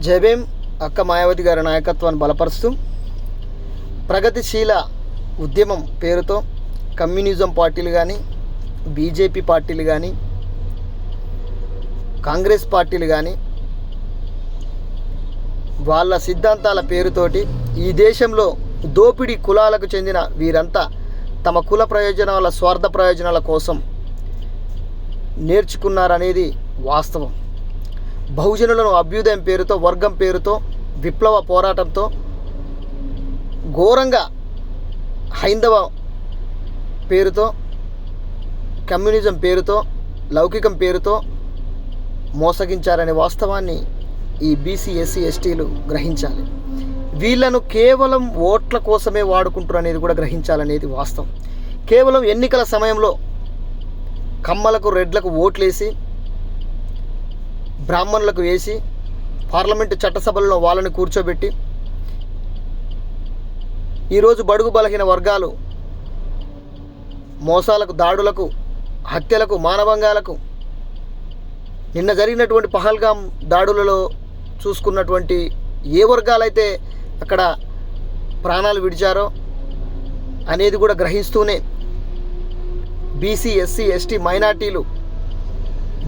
జయభీం అక్క మాయావతి గారి నాయకత్వాన్ని బలపరుస్తూ ప్రగతిశీల ఉద్యమం పేరుతో కమ్యూనిజం పార్టీలు కానీ, బీజేపీ పార్టీలు కానీ, కాంగ్రెస్ పార్టీలు కానీ వాళ్ళ సిద్ధాంతాల పేరుతోటి ఈ దేశంలో దోపిడీ కులాలకు చెందిన వీరంతా తమ కుల ప్రయోజనాల, స్వార్థ ప్రయోజనాల కోసం నేర్చుకున్నారనేది వాస్తవం. బహుజనులను అభ్యుదయం పేరుతో, వర్గం పేరుతో, విప్లవ పోరాటంతో ఘోరంగా హైందవ పేరుతో, కమ్యూనిజం పేరుతో, లౌకికం పేరుతో మోసగించారనే వాస్తవాన్ని ఈ బీసీ, ఎస్సీ, ఎస్టీలు గ్రహించాలి. వీళ్ళను కేవలం ఓట్ల కోసమే వాడుకుంటారు అనేది కూడా గ్రహించాలనేది వాస్తవం. కేవలం ఎన్నికల సమయంలో కమ్మలకు, రెడ్లకు ఓట్లేసి, బ్రాహ్మణులకు వేసి, పార్లమెంటు చట్టసభల్లో వాళ్ళని కూర్చోబెట్టి ఈరోజు బడుగు బలహీన వర్గాలు మోసాలకు, దాడులకు, హత్యలకు, మానభంగాలకు, నిన్న జరిగినటువంటి పహల్గాం దాడులలో చూసుకున్నటువంటి ఏ వర్గాలైతే అక్కడ ప్రాణాలు విడిచారో అనేది కూడా గ్రహిస్తూనే బీసీ, ఎస్సీ, ఎస్టీ, మైనార్టీలు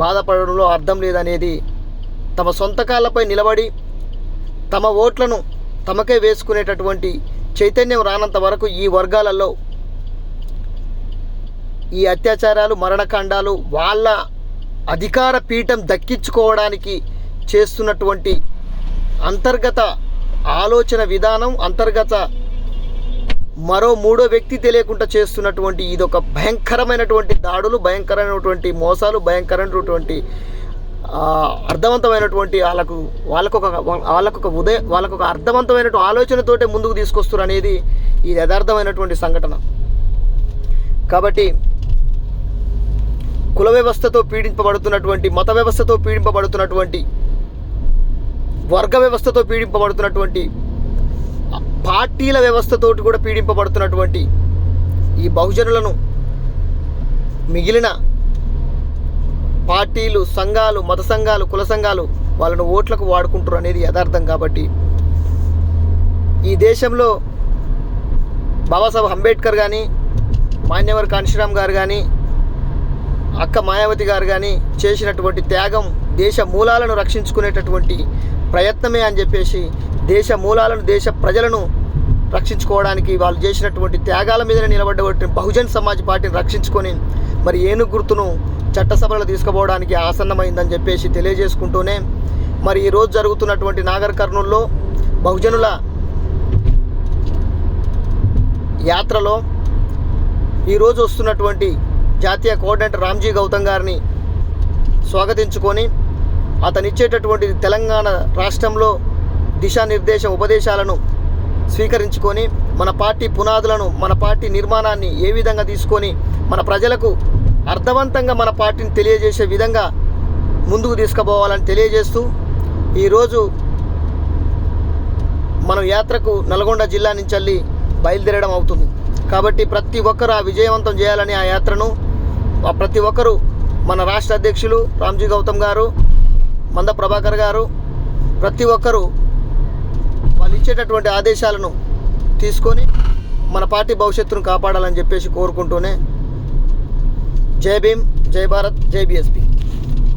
బాధపడడంలో అర్థం లేదనేది, తమ సొంత కాళ్ళపై నిలబడి తమ ఓట్లను తమకే వేసుకునేటటువంటి చైతన్యం రానంత వరకు ఈ వర్గాలలో ఈ అత్యాచారాలు, మరణకాండాలు వాళ్ళ అధికార పీఠం దక్కించుకోవడానికి చేస్తున్నటువంటి అంతర్గత ఆలోచన విధానం, అంతర్గత మరో మూడో వ్యక్తి తెలియకుండా చేస్తున్నటువంటి ఇదొక భయంకరమైనటువంటి దాడులు, భయంకరమైనటువంటి మోసాలు, భయంకరమైనటువంటి అర్థవంతమైనటువంటి వాళ్ళకొక అర్థవంతమైనటువంటి ఆలోచనతోటే ముందుకు తీసుకొస్తారు అనేది ఇది యథార్థమైనటువంటి సంఘటన. కాబట్టి కుల వ్యవస్థతో పీడింపబడుతున్నటువంటి, మత వ్యవస్థతో పీడింపబడుతున్నటువంటి, వర్గ వ్యవస్థతో పీడింపబడుతున్నటువంటి, పార్టీల వ్యవస్థతోటి కూడా పీడింపబడుతున్నటువంటి ఈ బహుజనులను మిగిలిన పార్టీలు, సంఘాలు, మత సంఘాలు, కుల సంఘాలు వాళ్ళను ఓట్లకు వాడుకుంటారు అనేది యథార్థం. కాబట్టి ఈ దేశంలో బాబాసాహెబ్ అంబేద్కర్ కానీ, మాన్యవర్ కాంశీరామ్ గారు కానీ, అక్క మాయావతి గారు కానీ చేసినటువంటి త్యాగం దేశ మూలాలను రక్షించుకునేటటువంటి ప్రయత్నమే అని చెప్పేసి, దేశ మూలాలను, దేశ ప్రజలను రక్షించుకోవడానికి వాళ్ళు చేసినటువంటి త్యాగాల మీద నిలబడ్డటువంటి బహుజన్ సమాజ్ పార్టీని రక్షించుకొని మరి ఏనుగు గుర్తును చట్టసభలో తీసుకుపోవడానికి ఆసన్నమైందని చెప్పేసి తెలియజేసుకుంటూనే, మరి ఈరోజు జరుగుతున్నటువంటి నాగర్ కర్నూల్లో బహుజనుల యాత్రలో ఈరోజు వస్తున్నటువంటి జాతీయ కోఆర్డినేటర్ రామ్జీ గౌతమ్ గారిని స్వాగతించుకొని అతనిచ్చేటటువంటి తెలంగాణ రాష్ట్రంలో దిశానిర్దేశ ఉపదేశాలను స్వీకరించుకొని మన పార్టీ పునాదులను, మన పార్టీ నిర్మాణాన్ని ఏ విధంగా తీసుకొని మన ప్రజలకు అర్థవంతంగా మన పార్టీని తెలియజేసే విధంగా ముందుకు తీసుకుపోవాలని తెలియజేస్తూ ఈరోజు మనం యాత్రకు నల్గొండ జిల్లా నుంచి వెళ్ళి బయలుదేరడం అవుతుంది. కాబట్టి ప్రతి ఒక్కరు ఆ విజయవంతం చేయాలని ఆ యాత్రను ప్రతి ఒక్కరూ, మన రాష్ట్ర అధ్యక్షులు రామ్జీ గౌతమ్ గారు, మంద ప్రభాకర్ గారు, ప్రతి ఒక్కరూ వాళ్ళు ఇచ్చేటటువంటి ఆదేశాలను తీసుకొని మన పార్టీ భవిష్యత్తును కాపాడాలని చెప్పేసి కోరుకుంటూనే జై భీమ్, జై భారత్, జై బీఎస్పీ.